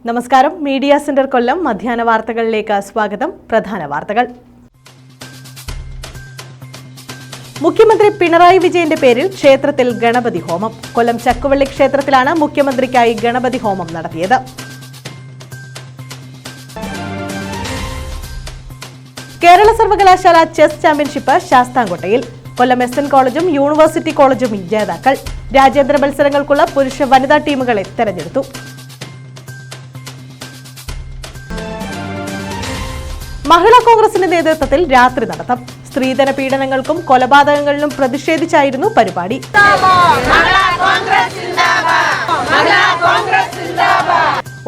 നമസ്കാരം. Media centre കൊല്ലം മധ്യാഹ്ന വാർത്തകളിലേക്ക് സ്വാഗതം. പ്രധാന വാർത്തകൾ. മുഖ്യമന്ത്രി പിണറായി വിജയന്റെ പേരിൽ ക്ഷേത്രത്തിൽ ഗണപതി ഹോമം. കൊല്ലം ചക്കുവള്ളി ക്ഷേത്രത്തിലാണ് മുഖ്യമന്ത്രിക്കായി ഗണപതി ഹോമം നടത്തിയത്. കേരള സർവകലാശാല ചെസ് ചാമ്പ്യൻഷിപ്പ് ശാസ്താംകോട്ടയിൽ. കൊല്ലം SN കോളേജും യൂണിവേഴ്സിറ്റി കോളേജും ജേതാക്കൾ. രാജ്യാന്തര മത്സരങ്ങൾക്കുള്ള പുരുഷ വനിതാ ടീമുകളെ തെരഞ്ഞെടുത്തു. മഹിളാ കോൺഗ്രസിന്റെ നേതൃത്വത്തിൽ രാത്രി നടത്തം. സ്ത്രീധന പീഡനങ്ങൾക്കും കൊലപാതകങ്ങളിലും പ്രതിഷേധിച്ചായിരുന്നു പരിപാടി.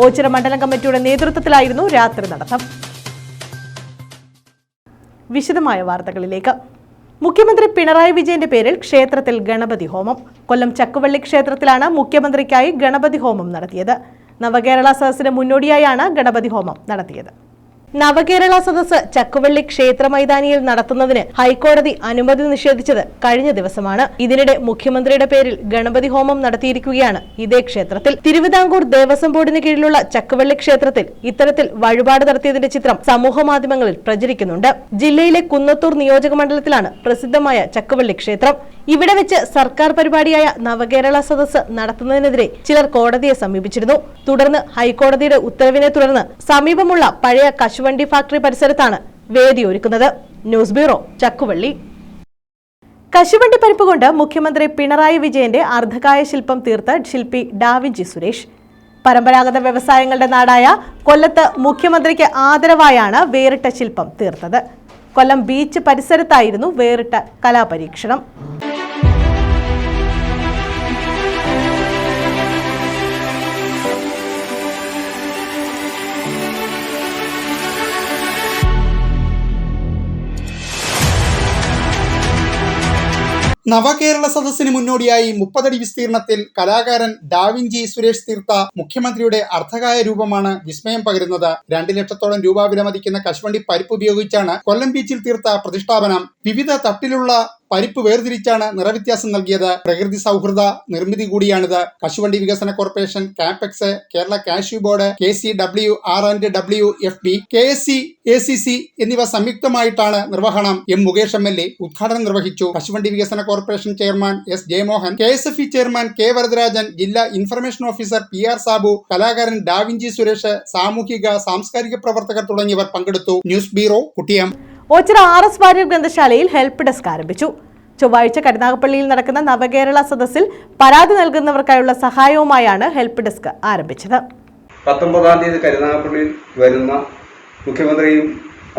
ഓച്ചിറ മണ്ഡലം കമ്മിറ്റിയുടെ നേതൃത്വത്തിലായിരുന്നു രാത്രി നടത്തം. വിശദമായ വാർത്തകളിലേക്ക്. മുഖ്യമന്ത്രി പിണറായി വിജയന്റെ പേരിൽ ക്ഷേത്രത്തിൽ ഗണപതി ഹോമം. കൊല്ലം ചക്കുവള്ളി ക്ഷേത്രത്തിലാണ് മുഖ്യമന്ത്രിക്കായി ഗണപതി ഹോമം നടത്തിയത്. നവകേരള സദസ്സിന് മുന്നോടിയായാണ് ഗണപതി ഹോമം നടത്തിയത്. നവകേരള സദസ്സ് ചക്കുവള്ളി ക്ഷേത്ര മൈതാനിയിൽ നടത്തുന്നതിന് ഹൈക്കോടതി അനുമതി നിഷേധിച്ചത് കഴിഞ്ഞ ദിവസമാണ്. ഇതിനിടെ മുഖ്യമന്ത്രിയുടെ പേരിൽ ഗണപതി ഹോമം നടത്തിയിരിക്കുകയാണ് ഇതേ ക്ഷേത്രത്തിൽ. തിരുവിതാംകൂർ ദേവസ്വം ബോർഡിന് കീഴിലുള്ള ചക്കുവള്ളി ക്ഷേത്രത്തിൽ ഇത്തരത്തിൽ വഴിപാട് നടത്തിയതിന്റെ ചിത്രം സമൂഹ മാധ്യമങ്ങളിൽ പ്രചരിക്കുന്നുണ്ട്. ജില്ലയിലെ കുന്നത്തൂർ നിയോജക മണ്ഡലത്തിലാണ് പ്രസിദ്ധമായ ചക്കുവള്ളി ക്ഷേത്രം. ഇവിടെ വെച്ച് സർക്കാർ പരിപാടിയായ നവകേരള സദസ്സ് നടത്തുന്നതിനെതിരെ ചിലർ കോടതിയെ സമീപിച്ചിരുന്നു. തുടർന്ന് ഹൈക്കോടതിയുടെ ഉത്തരവിനെ തുടർന്ന് സമീപമുള്ള പഴയ കശുവണ്ടി ഫാക്ടറി പരിസരത്താണ് വേദി ഒരുക്കുന്നത്. News bureau, Chakkuvalli. കശുവണ്ടി പരിപ്പ് കൊണ്ട് മുഖ്യമന്ത്രി പിണറായി വിജയന്റെ അർദ്ധകായ ശില്പം തീർത്ത ശില്പി ഡാവിഞ്ചി സുരേഷ്. പരമ്പരാഗത വ്യവസായങ്ങളുടെ നാടായ കൊല്ലത്ത് മുഖ്യമന്ത്രിക്ക് ആദരവായാണ് വേറിട്ട ശില്പം തീർത്തത്. കൊല്ലം ബീച്ച് പരിസരത്തായിരുന്നു വേറിട്ട കലാപരീക്ഷണം. നവകേരള സദസ്സിന് മുന്നോടിയായി 30 അടി വിസ്തീർണത്തിൽ കലാകാരൻ ഡാവിഞ്ചി സുരേഷ് തീർത്ത മുഖ്യമന്ത്രിയുടെ അർദ്ധകായ രൂപമാണ് വിസ്മയം പകരുന്നത്. 2 ലക്ഷത്തോളം രൂപ വിലമതിക്കുന്ന കശുവണ്ടി പരിപ്പ് ഉപയോഗിച്ചാണ് കൊല്ലം ബീച്ചിൽ തീർത്ത പ്രതിഷ്ഠാപനം. വിവിധ തട്ടിലുള്ള പരിപ്പ് വേർതിരിച്ചാണ് നിറവ്യത്യാസം നൽകിയത്. പ്രകൃതി സൗഹൃദ നിർമ്മിതി കൂടിയാണിത്. കശുവണ്ടി വികസന corporation, CAPEX, Kerala cashew board, KCW, R&WFB, KSC, ACC എന്നിവ സംയുക്തമായിട്ടാണ് നിർവഹണം. മുകേഷ് MLA ഉദ്ഘാടനം നിർവഹിച്ചു. കശുവണ്ടി വികസന corporation chairman S Jayamohan, KSFE chairman K Varadarajan, ജില്ലാ ഇൻഫർമേഷൻ ഓഫീസർ PR സാബു, കലാകാരൻ ഡാവിഞ്ചി സുരേഷ്, സാമൂഹിക സാംസ്കാരിക പ്രവർത്തകർ തുടങ്ങിയവർ പങ്കെടുത്തു. News bureau, Kuttiyam. Oachira RS Warrier ഗ്രന്ഥശാലയിൽ ഹെൽപ്പ് ഡെസ്ക് ആരംഭിച്ചു. ചൊവ്വാഴ്ച കരുനാഗപ്പള്ളിയിൽ നടക്കുന്ന നവകേരള സദസ്സിൽ പരാതി നൽകുന്നവർക്കായുള്ള സഹായവുമായാണ് ഹെൽപ്പ് ഡെസ്ക് ആരംഭിച്ചത്. 19-ാം തീയതി കരുനാഗപ്പള്ളിയിൽ വരുന്ന മുഖ്യമന്ത്രിയും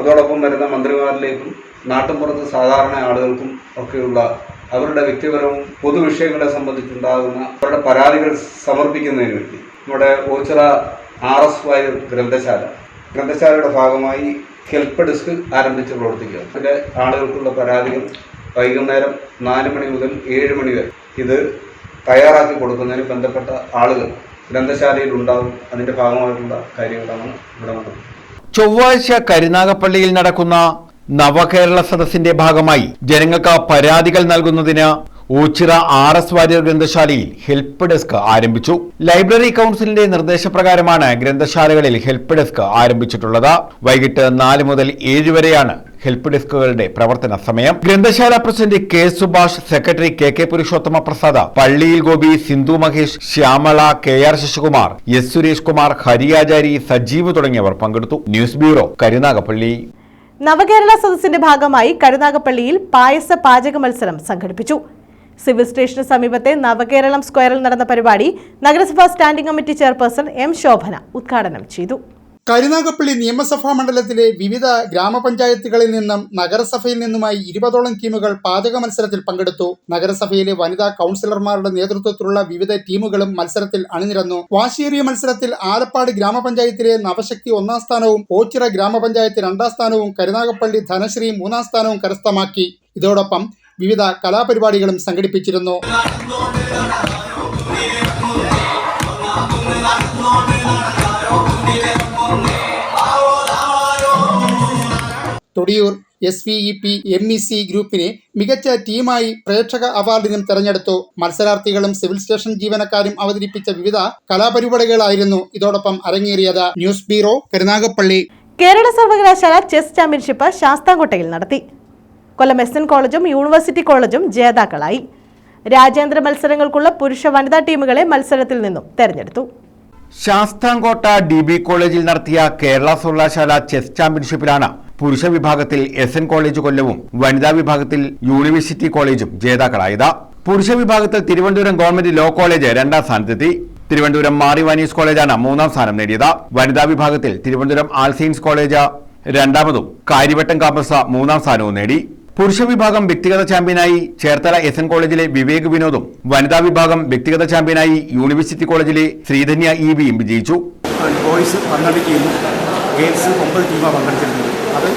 അതോടൊപ്പം വരുന്ന മന്ത്രിമാരിലേക്കും നാട്ടുംപുറത്ത് സാധാരണ ആളുകൾക്കും ഒക്കെയുള്ള അവരുടെ വ്യക്തിപരവും പൊതുവിഷയങ്ങളെ സംബന്ധിച്ചുണ്ടാകുന്ന അവരുടെ പരാതികൾ സമർപ്പിക്കുന്നതിന് വേണ്ടി നമ്മുടെ ഓച്ചിറ RS വാര്യർ ഗ്രന്ഥശാലയുടെ ഭാഗമായി ഹെൽപ്പ് ഡെസ്ക് ആരംഭിച്ച് പ്രവർത്തിക്കുക. അതിലെ ആളുകൾക്കുള്ള പരാതികൾ വൈകുന്നേരം 4 മണി മുതൽ 7 മണി വരെ ഇത് തയ്യാറാക്കി കൊടുക്കുന്നതിന് ബന്ധപ്പെട്ട ആളുകൾ ഗ്രന്ഥശാലയിൽ ഉണ്ടാകും. അതിന്റെ ഭാഗമായിട്ടുള്ള കാര്യങ്ങളാണ് ഇവിടെ നടക്കുന്നത്. ചൊവ്വാഴ്ച കരുനാഗപ്പള്ളിയിൽ നടക്കുന്ന നവകേരള സദസ്സിന്റെ ഭാഗമായി ജനങ്ങൾക്ക് പരാതികൾ നൽകുന്നതിന് ഓച്ചിറ RS വാര്യർ ഗ്രന്ഥശാലയിൽ ഹെൽപ്പ് ഡെസ്ക് ആരംഭിച്ചു. ലൈബ്രറി കൗൺസിലിന്റെ നിർദ്ദേശപ്രകാരമാണ് ഗ്രന്ഥശാലകളിൽ ഹെൽപ്പ് ഡെസ്ക് ആരംഭിച്ചിട്ടുള്ളത്. വൈകിട്ട് 4 മുതൽ 7 വരെയാണ് ഹെൽപ്പ് ഡെസ്കുകളുടെ പ്രവർത്തന സമയം. ഗ്രന്ഥശാല president K Subhash, secretary KK Purushothama Prasad, പള്ളിയിൽ ഗോപി, സിന്ധു മഹേഷ്, ശ്യാമള, KR ശശികുമാർ, S സുരേഷ് കുമാർ, ഹരിയാചാരി, സജീവ് തുടങ്ങിയവർ പങ്കെടുത്തു. News bureau, Karunagappally. നവകേരള സദസ്സിന്റെ ഭാഗമായി കരുനാഗപ്പള്ളിയിൽ പായസ പാചക മത്സരം സംഘടിപ്പിച്ചു. സിവിൽ സ്റ്റേഷന് സമീപത്തെ നവകേരളം സ്ക്വയറിൽ നടന്ന പരിപാടി നഗരസഭാ standing committee chairperson M Shobhana ഉദ്ഘാടനം ചെയ്തു. കരുനാഗപ്പള്ളി നിയമസഭാ മണ്ഡലത്തിലെ വിവിധ ഗ്രാമപഞ്ചായത്തുകളിൽ നിന്നും നഗരസഭയിൽ നിന്നുമായി 20ഓളം ടീമുകൾ പാചക മത്സരത്തിൽ പങ്കെടുത്തു. നഗരസഭയിലെ വനിതാ കൗൺസിലർമാരുടെ നേതൃത്വത്തിലുള്ള വിവിധ ടീമുകളും മത്സരത്തിൽ അണിനിരന്നു. വാശിയേറിയ മത്സരത്തിൽ ആലപ്പാട് ഗ്രാമപഞ്ചായത്തിലെ നവശക്തി 1ാം സ്ഥാനവും ഓച്ചിറ ഗ്രാമപഞ്ചായത്ത് 2ാം സ്ഥാനവും കരുനാഗപ്പള്ളി ധനശ്രീ 3ാം സ്ഥാനവും കരസ്ഥമാക്കി. ഇതോടൊപ്പം വിവിധ കലാപരിപാടികളും സംഘടിപ്പിച്ചിരുന്നു. തൊടിയൂർ SVEP MEC ഗ്രൂപ്പിനെ മികച്ച ടീമായി പ്രേക്ഷക അവാർഡിനും തെരഞ്ഞെടുത്തു. മത്സരാർത്ഥികളും സിവിൽ സ്റ്റേഷൻ ജീവനക്കാരും അവതരിപ്പിച്ച വിവിധ കലാപരിപാടികളായിരുന്നു ഇതോടൊപ്പം അരങ്ങേറിയത്. News bureau, Karunagappally. കേരള സർവകലാശാല ചെസ് ചാമ്പ്യൻഷിപ്പ് ശാസ്താംകോട്ടയിൽ നടത്തി. കൊല്ലം SN കോളേജും യൂണിവേഴ്സിറ്റി കോളേജും ജേതാക്കളായി. രാജ്യാന്തര മത്സരങ്ങൾക്കുള്ള പുരുഷ വനിതാ ടീമുകളെ മത്സരത്തിൽ നിന്നും തെരഞ്ഞെടുത്തു. ശാസ്താംകോട്ട DB കോളേജിൽ നടത്തിയ കേരള സർവകലാശാല ചെസ് ചാമ്പ്യൻഷിപ്പിലാണ് പുരുഷ വിഭാഗത്തിൽ SN കോളേജ് കൊല്ലവും വനിതാ വിഭാഗത്തിൽ യൂണിവേഴ്സിറ്റി കോളേജും ജേതാക്കളായത്. പുരുഷ വിഭാഗത്തിൽ തിരുവനന്തപുരം ഗവൺമെന്റ് ലോ കോളേജ് 2ാം സ്ഥാനത്തെത്തി. തിരുവനന്തപുരം മാറി വാനീസ് കോളേജാണ് 3ാം സ്ഥാനം നേടിയത്. വനിതാ വിഭാഗത്തിൽ തിരുവനന്തപുരം ആൾ സെയിൻസ് കോളേജ് 2ാമതും കാര്യവട്ടം കാമ്പസ് 3ാം സ്ഥാനവും നേടി. പുരുഷ വിഭാഗം വ്യക്തിഗത ചാമ്പ്യനായി ചേർത്തല SN കോളേജിലെ വിവേക് വിനോദും വനിതാ വിഭാഗം വ്യക്തിഗത ചാമ്പ്യനായി യൂണിവേഴ്സിറ്റി കോളേജിലെ ശ്രീധന്യ EBയും വിജയിച്ചു. ബോയ്സ് 12 ടീമും ഗേൾസ് 9 ടീമാണ് പങ്കെടുത്തിരുന്നത്. അത്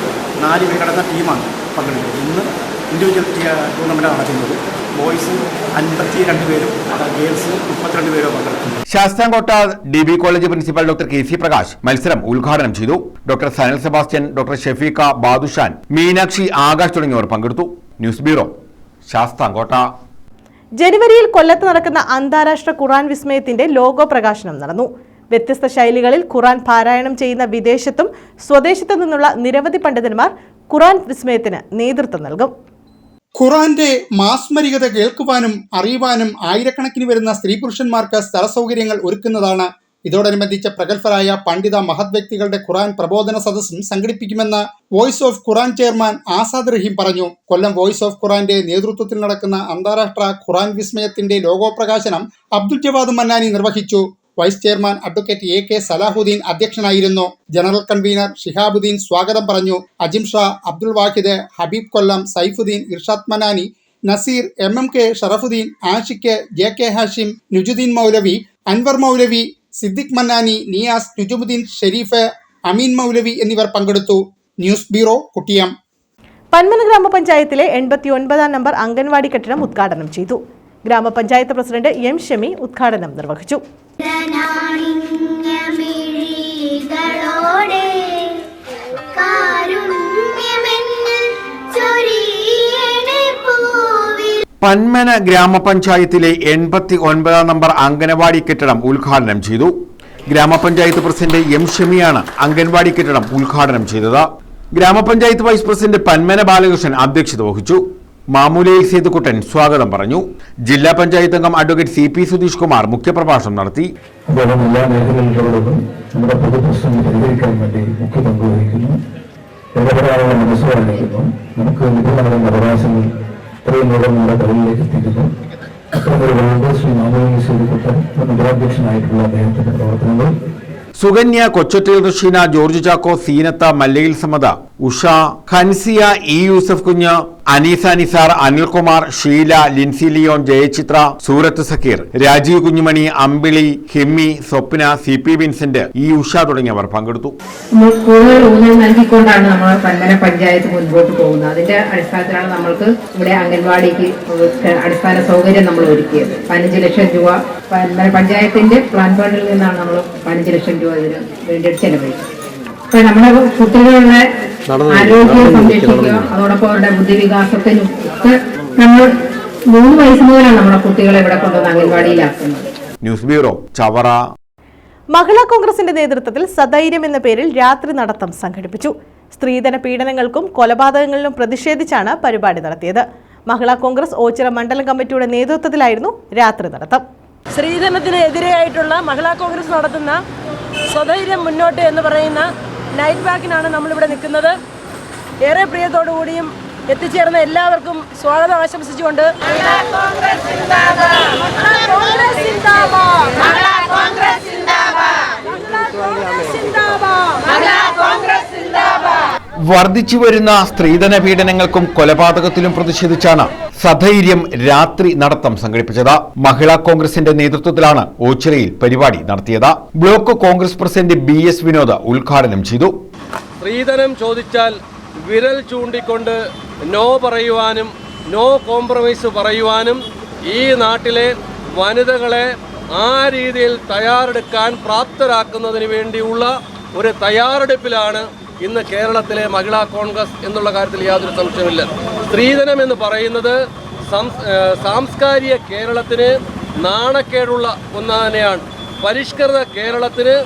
4 പേരടങ്ങുന്ന ടീമാണ് പങ്കെടുക്കുന്നത്. ഇന്ന് ഇൻഡിവിജ്വൽ ടൂർണമെൻറ്റാണ് നടക്കുന്നത്. ബോയ്സ് 52 പേരും ഗേൾസ് 32 പേരും പങ്കെടുക്കുന്നു. Sasthamcotta DB college principal doctor KC Prakash മത്സരം ഉദ്ഘാടനം ചെയ്തു. ഡോക്ടർ സനൽ സെബാസ്റ്റ്യൻ, ഡോക്ടർ ഷെഫീഖ, ബാദുഷാൻ, മീനാക്ഷി, ആകാശ് തുടങ്ങിയവർ പങ്കെടുത്തു. News bureau, Sasthamcotta. ജനുവരിയിൽ കൊല്ലത്ത് നടക്കുന്ന അന്താരാഷ്ട്ര ഖുർആൻ വിസ്മയത്തിന്റെ ലോഗോ പ്രകാശനം നടന്നു. വ്യത്യസ്ത ശൈലികളിൽ ഖുർആൻ പാരായണം ചെയ്യുന്ന വിദേശത്തും സ്വദേശത്തു നിന്നുള്ള നിരവധി പണ്ഡിതന്മാർ ഖുർആൻ വിസ്മയത്തിന് നേതൃത്വം നൽകും. ഖുർആന്റെ മാസ്മരികത കേൾക്കുവാനും അറിയുവാനും ആയിരക്കണക്കിന് വരുന്ന സ്ത്രീ പുരുഷന്മാർക്ക് സ്ഥല സൗകര്യങ്ങൾ ഒരുക്കുന്നതാണ്. ഇതോടനുബന്ധിച്ച് പ്രഗത്ഭരായ പണ്ഡിത മഹത് വ്യക്തികളുടെ ഖുർആൻ പ്രബോധന സദസ്സും സംഘടിപ്പിക്കുമെന്ന് voice of Quran chairman Azad Raheem പറഞ്ഞു. കൊല്ലം വോയിസ് ഓഫ് ഖുർആന്റെ നേതൃത്വത്തിൽ നടക്കുന്ന അന്താരാഷ്ട്ര ഖുർആൻ വിസ്മയത്തിന്റെ ലോഗോ പ്രകാശനം അബ്ദുൽ ജവാദ് മന്നാനി നിർവഹിച്ചു. Vice chairman advocate AK Salahuddin അധ്യക്ഷനായിരുന്നു. ജനറൽ കൺവീനർ ഷിഹാബുദ്ദീൻ സ്വാഗതം പറഞ്ഞു. അജിം ഷാ, അബ്ദുൽ വാഹിദ്, ഹബീബ് കൊല്ലം, സൈഫുദ്ദീൻ, ഇർഷാദ് മനാനി, നസീർ, MMK ഷറഫുദ്ദീൻ, ആഷിഖ്, JK ഹാഷിം, നുജുദ്ദീൻ മൗലവി, അൻവർ മൗലവി, സിദ്ദിഖ് മന്നാനി, നിയാസ്, നുജുമുദ്ദീൻ ഷെരീഫ്, അമീൻ മൗലവി എന്നിവർ പങ്കെടുത്തു. News bureau, കുട്ടിയം. പന്മന ഗ്രാമപഞ്ചായത്തിലെ 89ാം നമ്പർ അംഗൻവാടി കെട്ടിടം ഉദ്ഘാടനം ചെയ്തു. ഗ്രാമപഞ്ചായത്ത് പ്രസിഡന്റ് M ഷമി ഉദ്ഘാടനം നിർവഹിച്ചു. പന്മന ഗ്രാമപഞ്ചായത്തിലെ 89ാം നമ്പർ അംഗനവാടി കെട്ടിടം ഉദ്ഘാടനം ചെയ്തു. ഗ്രാമപഞ്ചായത്ത് പ്രസിഡന്റ് M ഷമിയാണ് അംഗൻവാടി കെട്ടിടം ഉദ്ഘാടനം ചെയ്തത്. ഗ്രാമപഞ്ചായത്ത് വൈസ് പ്രസിഡന്റ് പന്മന ബാലകൃഷ്ണൻ അധ്യക്ഷത വഹിച്ചു. മാമൂലയിൽ സേതുക്കുട്ടൻ സ്വാഗതം പറഞ്ഞു. ജില്ലാ പഞ്ചായത്ത് അംഗം അഡ്വക്കേറ്റ് CP സുധീഷ് കുമാർ മുഖ്യപ്രഭാഷണം നടത്തി. അദ്ദേഹം എല്ലാ മേഖലകളിലോടും നമ്മുടെ പൊതുപ്രശ്നങ്ങൾ പരിഹരിക്കാൻ വേണ്ടി മുഖ്യ പങ്ക് വഹിക്കുന്നു. ഇടപെടാനുള്ള മനസ്സ് കാണിക്കുന്നു. നമുക്ക് ലഭ്യമാകുന്ന അവകാശങ്ങൾ ഇത്രയും നേരം നമ്മുടെ കടലിലേക്ക് എത്തിക്കുന്നു. അത്തരമൊരു വേണ്ട ശ്രീ മാമൂലയിൽ സേതുക്കുട്ടൻ നഗരാധ്യക്ഷനായിട്ടുള്ള അദ്ദേഹത്തിന്റെ പ്രവർത്തനങ്ങൾ. സുകന്യ, കൊച്ചൊറ്റയിൽ ഋഷീന, ജോർജ് ചാക്കോ, സീനത്ത, മല്ലയിൽ സമത, ഉഷ, ഖൻസിയ, E യൂസഫ് കുഞ്ഞ്, അനീസ നിസാർ, അനിൽകുമാർ, ഷീല, ലിൻസി ലിയോൺ, ജയചിത്ര, സൂരത്ത് സക്കീർ, രാജീവ് കുഞ്ഞുമണി, അമ്പിളി, ഹിമ്മി, സ്വപ്ന, CP വിൻസെന്റ്, E ഉഷ തുടങ്ങിയവർ പങ്കെടുത്തു. കൂടുതൽ ഊന്നൽ നൽകിക്കൊണ്ടാണ് നമ്മൾ പന്മന പഞ്ചായത്ത് മുൻപോട്ട് പോകുന്നത്. അതിന്റെ അടിസ്ഥാനത്തിലാണ് നമ്മൾക്ക് ഇവിടെ അംഗൻവാടിക്ക് അടിസ്ഥാന സൗകര്യം നമ്മൾ ഒരുക്കിയത്. 15 ലക്ഷം രൂപ പന്മന പഞ്ചായത്തിന്റെ പ്ലാൻ ഫണ്ടിൽ നിന്നാണ് നമ്മൾ 15 ലക്ഷം രൂപ ഇതിന് വേണ്ടിയിട്ട് ചെലവഴിച്ചത്. അപ്പൊ നമ്മുടെ കുട്ടികളുടെ ആരോഗ്യം സംരക്ഷിക്കുക, അതോടൊപ്പം അവരുടെ ബുദ്ധിവികാസത്തിനും ഒക്കെ നമ്മൾ 3 വയസ്സ് മുതലാണ് നമ്മുടെ കുട്ടികളെ ഇവിടെ കൊണ്ടുവന്ന് അംഗൻവാടിയിലാക്കുന്നത്. News bureau, Chavara. മഹിളാ കോൺഗ്രസിന്റെ നേതൃത്വത്തിൽ സധൈര്യം എന്ന പേരിൽ രാത്രി നടത്തം സംഘടിപ്പിച്ചു. സ്ത്രീധന പീഡനങ്ങൾക്കും കൊലപാതകങ്ങളിലും പ്രതിഷേധിച്ചാണ് പരിപാടി നടത്തിയത്. മഹിളാ കോൺഗ്രസ് ഓച്ചിറ മണ്ഡലം കമ്മിറ്റിയുടെ നേതൃത്വത്തിലായിരുന്നു രാത്രി നടത്തം. സ്ത്രീധനത്തിന് എതിരെയായിട്ടുള്ള മഹിളാ കോൺഗ്രസ് നടത്തുന്ന സ്വധൈര്യം മുന്നോട്ട് എന്ന് പറയുന്ന നൈറ്റ് വാക്കിനാണ് നമ്മളിവിടെ നിൽക്കുന്നത്. ഏറെ പ്രിയത്തോടുകൂടിയും എത്തിച്ചേർന്ന എല്ലാവർക്കും സ്വാഗതം ആശംസിച്ചുകൊണ്ട് വർദ്ധിച്ചു വരുന്ന സ്ത്രീധന പീഡനങ്ങൾക്കും കൊലപാതകത്തിലും പ്രതിഷേധിച്ചാണ് സധൈര്യം രാത്രി നടത്തം സംഘടിപ്പിച്ചത്. മഹിളാ കോൺഗ്രസിന്റെ നേതൃത്വത്തിലാണ് ഓച്ചിറയിൽ പരിപാടി നടത്തിയത്. Block Congress president BS Vinod ഉദ്ഘാടനം ചെയ്തു. സ്ത്രീധനം ചോദിച്ചാൽ വിരൽ ചൂണ്ടിക്കൊണ്ട് നോ പറയുവാനും നോ കോംപ്രമൈസ് പറയുവാനും ഈ നാട്ടിലെ വനിതകളെ ആ രീതിയിൽ തയ്യാറെടുക്കാൻ പ്രാപ്തരാക്കുന്നതിന് വേണ്ടിയുള്ള ഒരു തയ്യാറെടുപ്പിലാണ് ഇന്ന് കേരളത്തിലെ മഹിളാ കോൺഗ്രസ് എന്നുള്ള കാര്യത്തിൽ യാതൊരു സംശയമില്ല. സ്ത്രീധനം എന്ന് പറയുന്നത് സാംസ്കാരിക കേരളത്തിന് നാണക്കേടുള്ള ഒന്ന് തന്നെയാണ്. പരിഷ്കൃത കേരളത്തിന്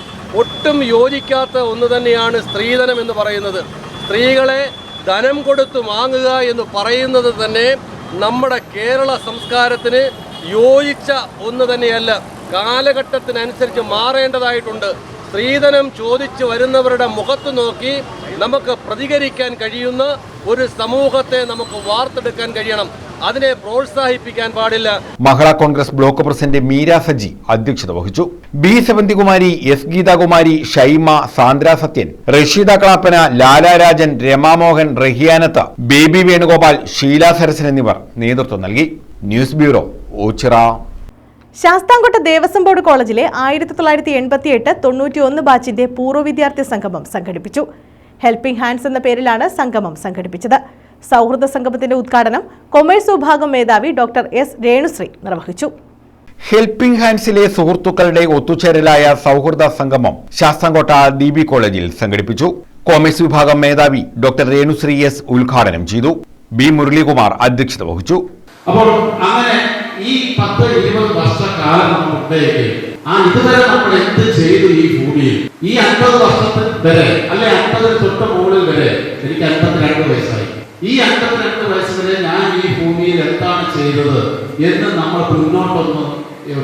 ഒട്ടും യോജിക്കാത്ത ഒന്ന് തന്നെയാണ് സ്ത്രീധനം എന്ന് പറയുന്നത്. സ്ത്രീകളെ ധനം കൊടുത്ത് വാങ്ങുക എന്ന് പറയുന്നത് തന്നെ നമ്മുടെ കേരള സംസ്കാരത്തിന് യോജിച്ച ഒന്ന് തന്നെയല്ല. കാലഘട്ടത്തിനനുസരിച്ച് മാറേണ്ടതായിട്ടുണ്ട്. സ്ത്രീധനം ചോദിച്ചു വരുന്നവരുടെ മുഖത്ത് നോക്കി നമുക്ക് പ്രതികരിക്കാൻ കഴിയുന്ന ഒരു സമൂഹത്തെ നമുക്ക് വാർത്തെടുക്കാൻ കഴിയണം. അതിനെ പ്രോത്സാഹിപ്പിക്കാൻ പാടില്ല. മഹിളാ കോൺഗ്രസ് ബ്ലോക്ക് പ്രസിഡന്റ് മീര സജി അധ്യക്ഷത വഹിച്ചു. ബി സെവന്തികുമാരി, എസ് ഗീതാകുമാരി, ഷൈമ, സാന്ദ്ര സത്യൻ, റഷീദ കളാപ്പന, ലാലാരാജൻ, രമാമോഹൻ, റഹിയാനത്ത്, ബേബി വേണുഗോപാൽ, ഷീല സരസൻ എന്നിവർ നേതൃത്വം നൽകി. News bureau, Oachira. Sasthamcotta Devaswom board കോളേജിലെ 1988-91 ബാച്ചിന്റെ പൂർവ്വ വിദ്യാർത്ഥി സംഗമം സംഘടിപ്പിച്ചു. ഹെൽപ്പിംഗ് ഹാൻഡ്സ് എന്ന പേരിലാണ് സംഗമം സംഘടിപ്പിച്ചത്. സൗഹൃദ സംഗമത്തിന്റെ ഉദ്ഘാടനം കൊമേഴ്സ് വിഭാഗം മേധാവി ഡോക്ടർ എസ് രേണുശ്രീ നിർവഹിച്ചു. ഹെൽപ്പിംഗ് ഹാൻഡ്സിലെ സുഹൃത്തുക്കളുടെ ഒത്തുചേരലായ സൗഹൃദ സംഗമം ശാസ്താംകോട്ട DB കോളേജിൽ സംഘടിപ്പിച്ചു. കൊമേഴ്സ് വിഭാഗം മേധാവി ഡോക്ടർ രേണുശ്രീ എസ് ഉദ്ഘാടനം ചെയ്തു. ബി മുരളീകുമാർ അധ്യക്ഷത വഹിച്ചു. അപ്പോൾ അങ്ങനെ ഈ 10-20 വർഷക്കാലം മുമ്പേക്ക് ഇതുവരെ നമ്മൾ എന്ത് ചെയ്തു ഈ ഭൂമിയിൽ? ഈ 50 വർഷത്തിൽ വരെ അല്ലെ 50 തൊട്ട് മുകളിൽ വരെ എനിക്ക് 52 വയസ്സായി. ഈ 52 വയസ്സ് വരെ ഞാൻ ഈ ഭൂമിയിൽ എന്താണ് ചെയ്തത് എന്ന് നമ്മൾ മുന്നോട്ടൊന്ന്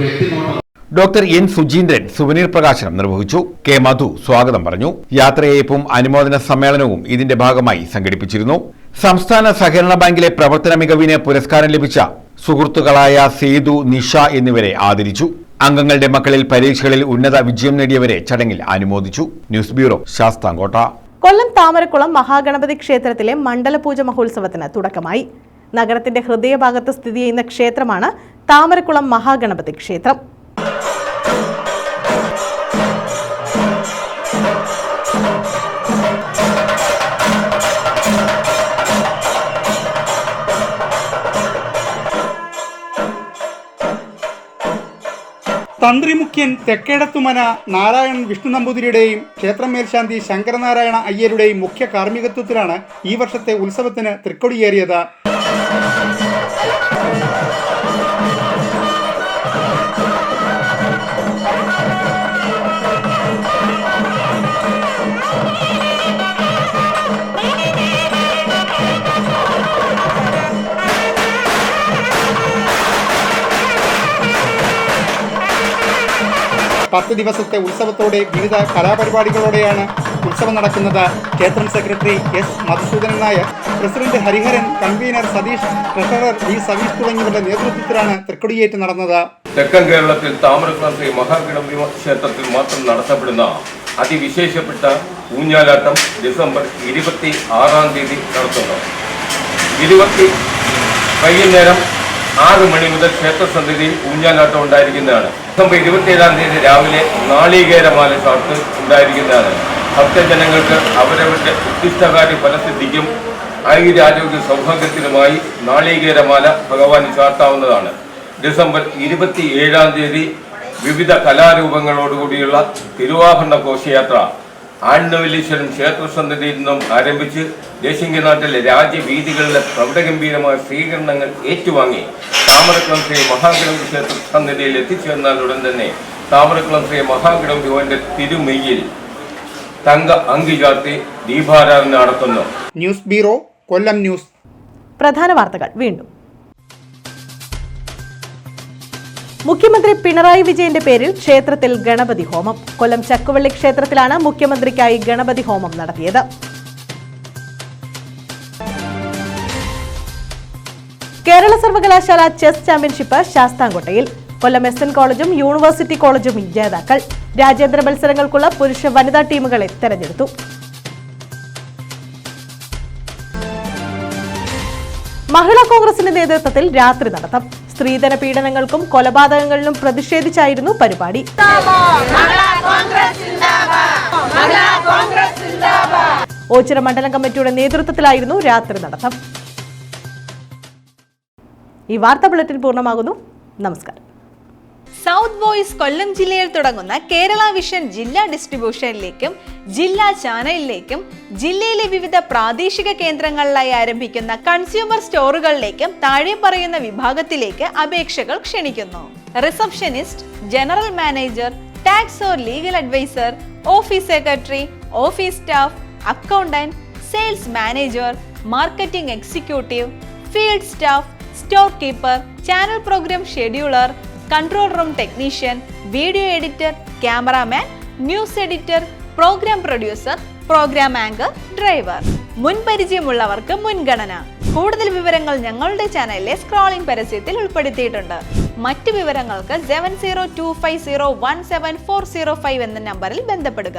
എത്തിനോട്ടം. ഡോക്ടർ എൻ സുജീന്ദ്രൻ സുവനീർ പ്രകാശനം നിർവഹിച്ചു. കെ മധു സ്വാഗതം പറഞ്ഞു. യാത്രയയപ്പും അനുമോദന സമ്മേളനവും ഇതിന്റെ ഭാഗമായി സംഘടിപ്പിച്ചിരുന്നു. സംസ്ഥാന സഹകരണ ബാങ്കിലെ പ്രവർത്തന മികവിന് പുരസ്കാരം ലഭിച്ച സുഹൃത്തുക്കളായ സേതു, നിഷ എന്നിവരെ ആദരിച്ചു. അംഗങ്ങളുടെ മക്കളിൽ പരീക്ഷകളിൽ ഉന്നത വിജയം നേടിയവരെ ചടങ്ങിൽ അനുമോദിച്ചു. News bureau, Sasthamcotta. കൊല്ലം താമരക്കുളം മഹാഗണപതി ക്ഷേത്രത്തിലെ മണ്ഡലപൂജ മഹോത്സവത്തിന് തുടക്കമായി. നഗരത്തിന്റെ ഹൃദയഭാഗത്ത് സ്ഥിതി ചെയ്യുന്ന ക്ഷേത്രമാണ് താമരക്കുളം മഹാഗണപതി ക്ഷേത്രം. തന്ത്രിമുഖ്യൻ തെക്കേടത്തുമന നാരായണൻ വിഷ്ണു നമ്പൂതിരിയുടെയും ക്ഷേത്രം മേൽശാന്തി ശങ്കരനാരായണ അയ്യരുടെയും മുഖ്യ കാർമ്മികത്വത്തിലാണ് ഈ വർഷത്തെ ഉത്സവത്തിന് തൃക്കൊടിയേറിയത്. പത്ത് ദിവസത്തെ ഉത്സവത്തോടെ വിവിധ കലാപരിപാടികളോടെയാണ് ഉത്സവം നടക്കുന്നത്. ക്ഷേത്രം secretary S Madhusoodanan Nair, president Hariharan, convener Satheesh, treasurer V Satheesh തുടങ്ങിയവരുടെ നേതൃത്വത്തിലാണ് തൃക്കൊടിയേറ്റ് നടന്നത്. തെക്കൻ കേരളത്തിൽ താമരക്കുളം ശ്രീ മഹാഗണപതി ക്ഷേത്രത്തിൽ മാത്രം നടത്തപ്പെടുന്ന അതിവിശേഷപ്പെട്ട ഊഞ്ഞാലാട്ടം ഡിസംബർ 26-ാം തീയതി നടത്തുന്നു. വൈകുന്നേരം 6 മണി മുതൽ ക്ഷേത്രസന്നിധിയിൽ ഊഞ്ഞാലാട്ടം ഉണ്ടായിരിക്കുന്നതാണ്. ഡിസംബർ 27-ാം തീയതി രാവിലെ നാളികേരമാല ചാർത്ത് ഉണ്ടായിരിക്കുന്നതാണ്. ഭക്തജനങ്ങൾക്ക് അവരവരുടെ ഉദ്ദിഷ്ടകാര്യ ഫലസിദ്ധിക്കും ആയുരാരോഗ്യ സൗഭാഗ്യത്തിനുമായി നാളികേരമാല ഭഗവാന് ചാർത്താവുന്നതാണ്. ഡിസംബർ 27-ാം തീയതി വിവിധ കലാരൂപങ്ങളോടുകൂടിയുള്ള തിരുവാഭരണ ഘോഷയാത്ര ആണ്ടവല്ലീശ്വരം ക്ഷേത്രസന്നിധിയിൽ നിന്നും ആരംഭിച്ച് ദേശിംഗനാട്ടിലെ രാജ്യവീതികളിലെ പ്രൗഢഗംഭീരമായ സ്വീകരണങ്ങൾ ഏറ്റുവാങ്ങി താമരക്കുളം ശ്രീ മഹാഗണപതി ക്ഷേത്ര സന്നിധിയിൽ എത്തിച്ചേർന്നാൽ ഉടൻ തന്നെ താമരക്കുളം ശ്രീ മഹാഗണപതി ഭവന്റെ തിരുമെയ്യിൽ തങ്ക അങ്കി ചാർത്തി ദീപാരാധന നടത്തുന്നു. ന്യൂസ് ബ്യൂറോ, കൊല്ലം ന്യൂസ്. പ്രധാന വാർത്തകൾ വീണ്ടും. മുഖ്യമന്ത്രി പിണറായി വിജയന്റെ പേരിൽ ക്ഷേത്രത്തിൽ ഗണപതി ഹോമം. കൊല്ലം ചക്കുവള്ളി ക്ഷേത്രത്തിലാണ് മുഖ്യമന്ത്രിക്കായി ഗണപതി ഹോമം നടത്തിയത്. കേരള സർവകലാശാല ചെസ് ചാമ്പ്യൻഷിപ്പ് ശാസ്താംകോട്ടയിൽ. കൊല്ലം SN കോളേജും യൂണിവേഴ്സിറ്റി കോളേജും ജേതാക്കൾ. രാജ്യാന്തര മത്സരങ്ങൾക്കുള്ള പുരുഷ വനിതാ ടീമുകളെ തെരഞ്ഞെടുത്തു. മഹിളാ കോൺഗ്രസിന്റെ നേതൃത്വത്തിൽ രാത്രി നടത്തം. സ്ത്രീധന പീഡനങ്ങൾക്കും കൊലപാതകങ്ങളിലും പ്രതിഷേധിച്ചായിരുന്നു പരിപാടി. ഓച്ചിറ മണ്ഡലം കമ്മിറ്റിയുടെ നേതൃത്വത്തിലായിരുന്നു രാത്രി നടത്തം. ഈ വാർത്താ ബുള്ളറ്റിൻ പൂർണ്ണമാകുന്നു. നമസ്കാരം. സൗത്ത് വോയിസ് കൊല്ലം ജില്ലയിൽ തുടങ്ങുന്ന കേരള വിഷൻ ജില്ലാ ഡിസ്ട്രിബ്യൂഷനിലേക്കും ജില്ലാ ചാനലിലേക്കും ജില്ലയിലെ വിവിധ പ്രാദേശിക കേന്ദ്രങ്ങളിലായി ആരംഭിക്കുന്ന കൺസ്യൂമർ സ്റ്റോറുകളിലേക്കും താഴെ പറയുന്ന വിഭാഗത്തിലേക്ക് അപേക്ഷകൾ ക്ഷണിക്കുന്നു. Receptionist, general manager, tax or legal advisor, office secretary, office staff, accountant, sales manager, marketing executive, field staff, store keeper, channel programme scheduler, control room technician, video editor, cameraman, news editor, programme producer, programme anchor, driver. മുൻപരിചയമുള്ളവർക്ക് മുൻഗണന. കൂടുതൽ വിവരങ്ങൾ ഞങ്ങളുടെ ചാനലിലെ scrolling പരസ്യത്തിൽ ഉൾപ്പെടുത്തിയിട്ടുണ്ട്. മറ്റു വിവരങ്ങൾക്ക് 7025017405 എന്ന നമ്പറിൽ ബന്ധപ്പെടുക.